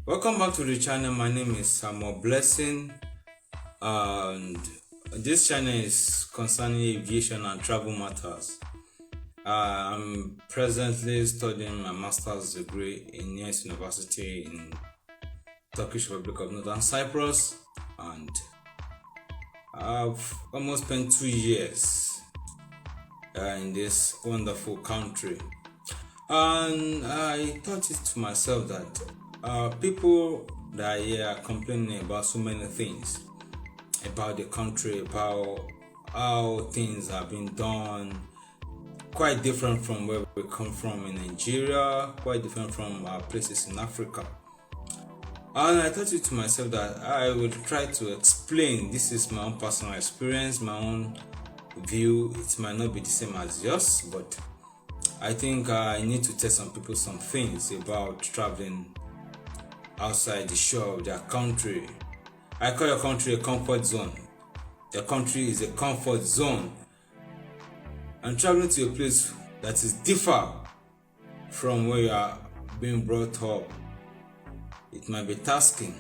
Welcome back to the channel. My name is Samuel Blessing, and this channel is concerning aviation and travel matters. I'm presently studying my master's degree in Nice University in Turkish Republic of Northern Cyprus, and I've almost spent 2 years in this wonderful country. And I thought it to myself that people that are here are complaining about so many things about the country, about how things have been done, quite different from where we come from in Nigeria, quite different from our places in Africa. And I thought it to myself that I would try to explain. This is my own personal experience, my own view. It might not be the same as yours, but I think I need to tell some people some things about traveling outside the shore of their country. I call your country a comfort zone. Your country is a comfort zone. And traveling to a place that is different from where you are being brought up, it might be tasking.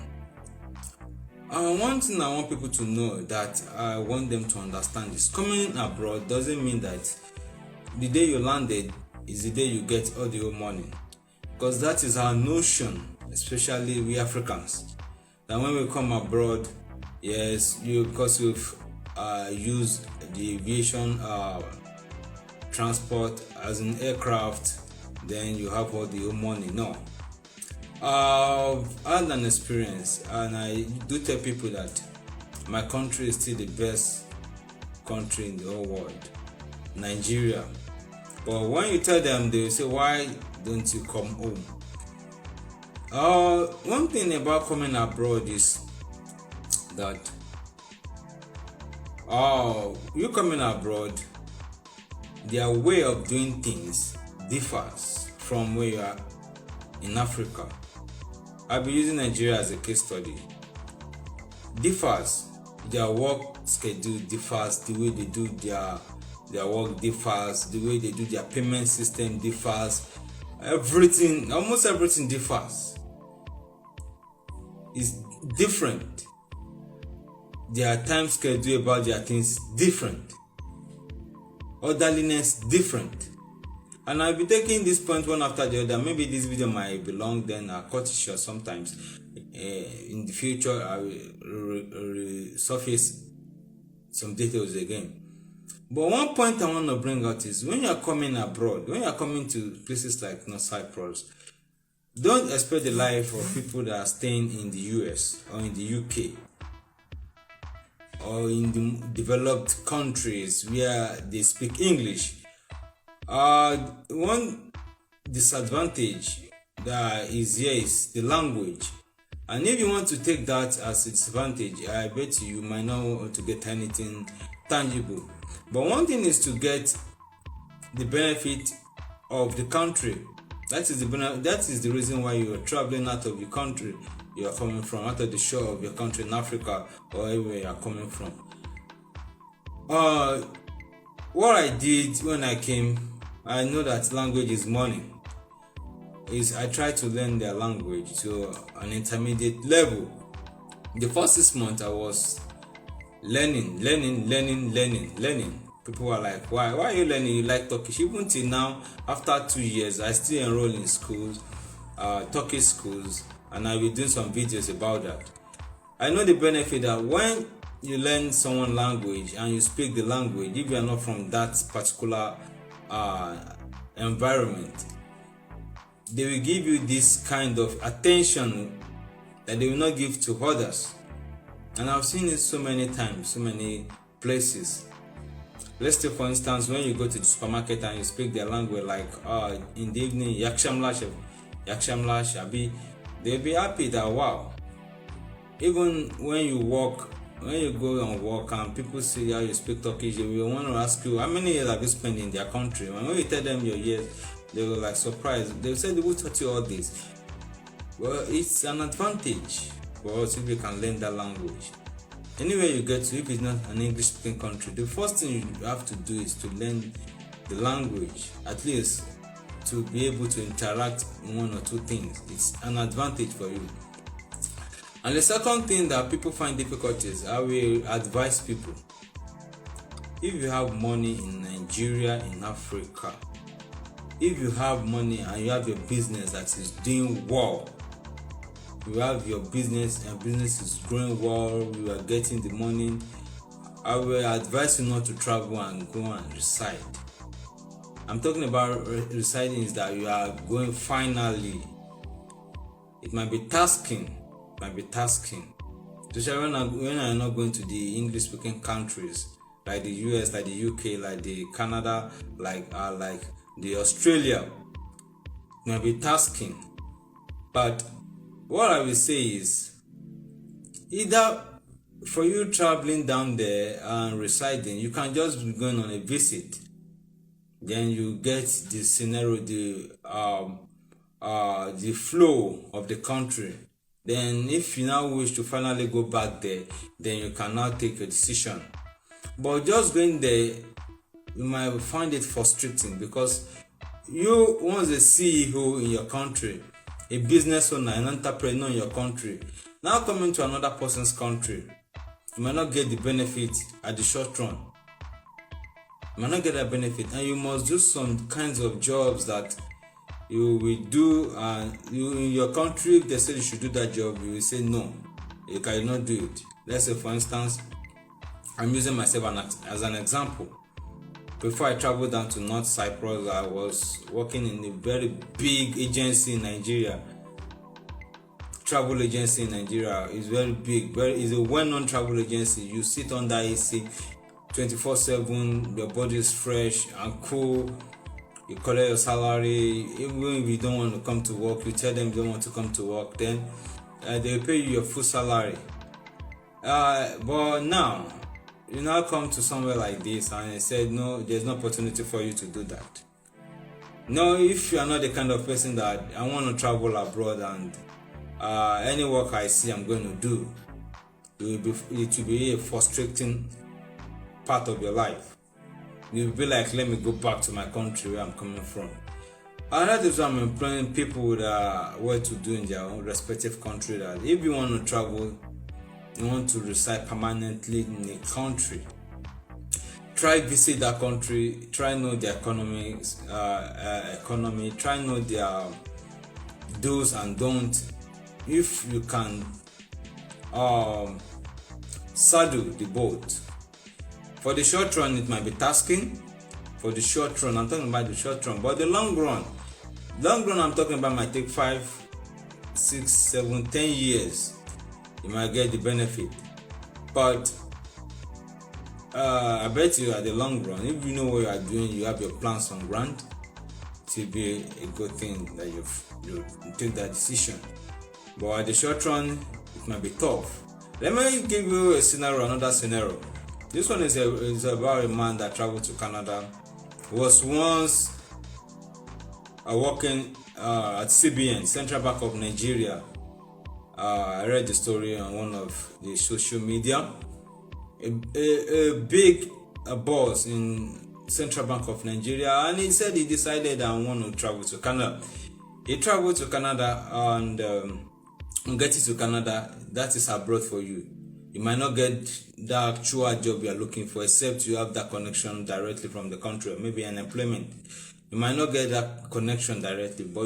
One thing I want people to know that I want them to understand is coming abroad doesn't mean that the day you landed is the day you get all the whole money, because that is our notion, especially we Africans, that when we come abroad, yes, because we've used the aviation transport as an aircraft, then you have all the whole money. No, I've had an experience, and I do tell people that my country is still the best country in the whole world, Nigeria. But when you tell them, they will say, why don't you come home? One thing about coming abroad is that you coming abroad, their way of doing things differs from where you are in Africa. I'll be using Nigeria as a case study. Differs. Their work schedule differs, the way they do their work differs, the way they do their payment system differs, everything, almost everything differs. It's different. Their time schedule about their things different. Orderliness different. And I'll be taking this point one after the other. Maybe this video might belong, then I'll cut it short sometimes. In the future, I will surface some details again. But one point I want to bring out is when you are coming abroad, when you are coming to places like North Cyprus, don't expect the life of people that are staying in the US or in the UK or in the developed countries where they speak English. One disadvantage that is here is the language. And if you want to take that as a disadvantage, I bet you might not want to get anything tangible. But one thing is to get the benefit of the country. That is the reason why you are traveling out of your country. You are coming from out of the shore of your country in Africa or wherever you are coming from. What I did when I came, I know that language is money. I tried to learn their language to an intermediate level. The first 6 months I was learning. People were like, why are you learning? You like Turkish? Even till now, after 2 years, I still enroll in schools, Turkish schools, and I'll be doing some videos about that. I know the benefit that when you learn someone's language and you speak the language, if you are not from that particular environment, they will give you this kind of attention that they will not give to others. And I've seen it so many times, so many places. Let's take for instance, when you go to the supermarket and you speak their language, like in the evening, yakshamlash, abi, they'll be happy that wow. Even when you go and walk and people see how you speak Turkish, they will want to ask you, how many years have you spent in their country? And when you tell them your years, they will like surprised. They will say, who taught you all this? Well, it's an advantage for us if we can learn that language. Anywhere you get to, if it's not an English-speaking country, the first thing you have to do is to learn the language, at least to be able to interact in one or two things. It's an advantage for you. And the second thing that people find difficult is I will advise people, if you have money in Nigeria, in Africa, if you have money and you have your business that is doing well, you have your business and business is growing well, you are getting the money, I will advise you not to travel and go and reside. I'm talking about residing is that you are going finally. It might be tasking, especially when I'm not going to the English-speaking countries like the US, like the UK, like the Canada, like the Australia. It might be tasking, but what I will say is, either for you traveling down there and residing, you can just be going on a visit. Then you get the scenario, the flow of the country. Then if you now wish to finally go back there, then you can now take a decision. But just going there, you might find it frustrating, because you, once a CEO in your country, a business owner, an entrepreneur in your country, now coming to another person's country, you might not get the benefit at the short run. You might not get that benefit, and you must do some kinds of jobs that you will do, and you in your country, if they say you should do that job, you will say no, you cannot do it. Let's say, for instance, I'm using myself as an example. Before I traveled down to North Cyprus, I was working in a very big agency in Nigeria. Travel agency in Nigeria is very big, is a well-known travel agency. You sit under AC 24/7, your body is fresh and cool. You collect your salary. Even if you don't want to come to work, you tell them you don't want to come to work, then they pay you your full salary. But now, you now come to somewhere like this and they said, no, there's no opportunity for you to do that. No, if you are not the kind of person that I want to travel abroad and any work I see I'm going to do, it will be a frustrating part of your life. You'll be like, let me go back to my country where I'm coming from. And that is why I'm employing people that what to do in their own respective country. That if you want to travel, you want to reside permanently in a country, try visit that country, try know their economy, try know their do's and don'ts. If you can saddle the boat. For the short run, it might be tasking. For the short run, I'm talking about the short run. But the long run I'm talking about might take 5, 6, 7, 10 years. You might get the benefit. But I bet you at the long run, if you know what you are doing, you have your plans on ground, it will be a good thing that you take that decision. But at the short run, it might be tough. Let me give you another scenario. This one is about a man that traveled to Canada. He was once working at CBN, Central Bank of Nigeria. I read the story on one of the social media. A big boss in Central Bank of Nigeria, and he said he decided I want to travel to Canada. He traveled to Canada, and getting to Canada, that is abroad for you. You might not get the actual job you are looking for, except you have that connection directly from the country, or maybe an employment. You might not get that connection directly, but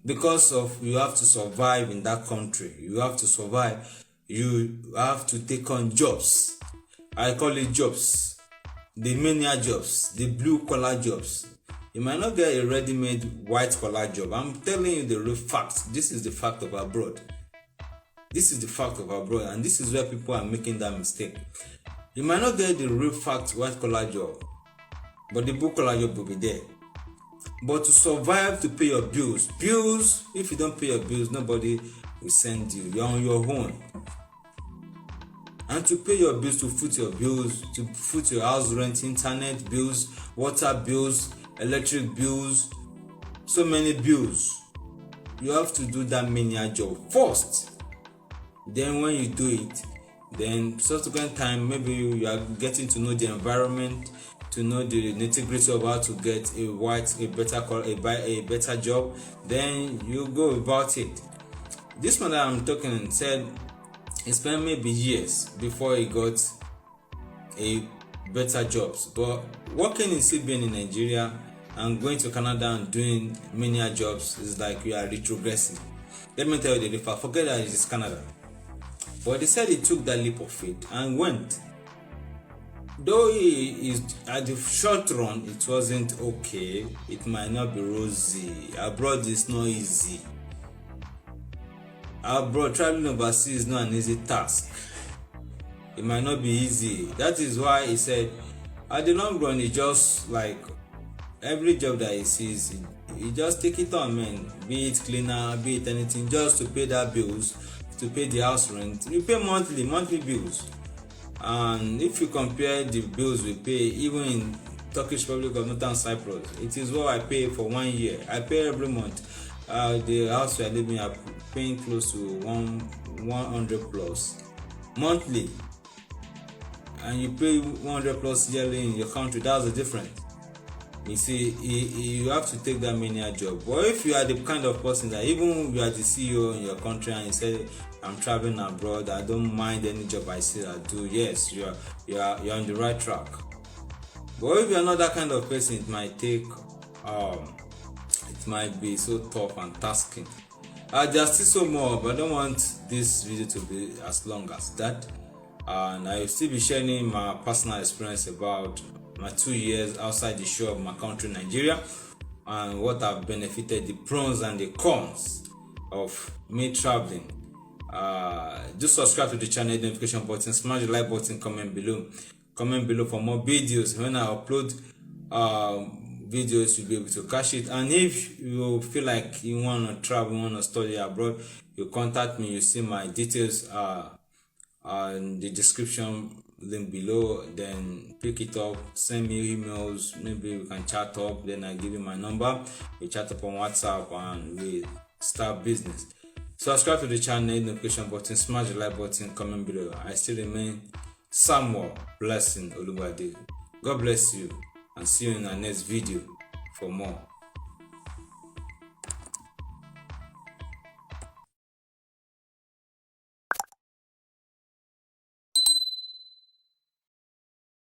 because you have to survive in that country. You have to survive. You have to take on jobs. I call it jobs. The menial jobs, the blue collar jobs. You might not get a ready-made white collar job. I'm telling you the real fact. This is the fact of abroad. And this is where people are making that mistake. You might not get the real fact white collar job, but the blue collar job will be there. But to survive, to pay your bills, if you don't pay your bills, nobody will send you. You're on your own. And to pay your bills, to foot your bills, to foot your house rent, internet bills, water bills, electric bills, so many bills. You have to do that menial job first. Then when you do it, then subsequent time, maybe you are getting to know the environment, to know the nitty-gritty of how to get a better job, then you go about it. This man that I'm talking said He spent maybe years before he got a better jobs. But working in CBN in Nigeria and going to Canada and doing menial jobs is like you are retrogressing. Let me tell you the difference. Forget that it is Canada. But they said he took that leap of faith and went. Though he is at the short run, it wasn't okay. It might not be rosy. Abroad is not easy. Abroad, traveling overseas is not an easy task. It might not be easy. That is why he said, at the long run, he just like every job that he sees, he just take it on, man. Be it cleaner, be it anything, just to pay that bills, to pay the house rent. You pay monthly bills. And if you compare the bills we pay, even in Turkish Republic of Northern Cyprus, it is what I pay for 1 year. I pay every month. The house we are living, I'm paying close to 100 plus monthly, and you pay 100 plus yearly in your country. That's the difference. You see, you have to take that menial job. But if you are the kind of person that even you are the CEO in your country and you say, I'm traveling abroad, I don't mind any job I say I do, yes, you're on the right track. But if you're not that kind of person, it might be so tough and tasking. There's still so more, but I don't want this video to be as long as that. And I will still be sharing my personal experience about my 2 years outside the shore of my country, Nigeria, and what I've benefited, the pros and the cons of me traveling. Do subscribe to the channel, hit the notification button, smash the like button, comment below for more videos. When I upload videos, you'll be able to catch it. And if you feel like you want to travel, you want to study abroad, you contact me. You see my details in the description link below. Then pick it up, send me emails, maybe we can chat up. Then I give you my number, we chat up on WhatsApp and we start business. Subscribe to the channel, hit the notification button, smash the like button, comment below. I still remain Samuel Blessing Oluwade. God bless you, and see you in our next video for more.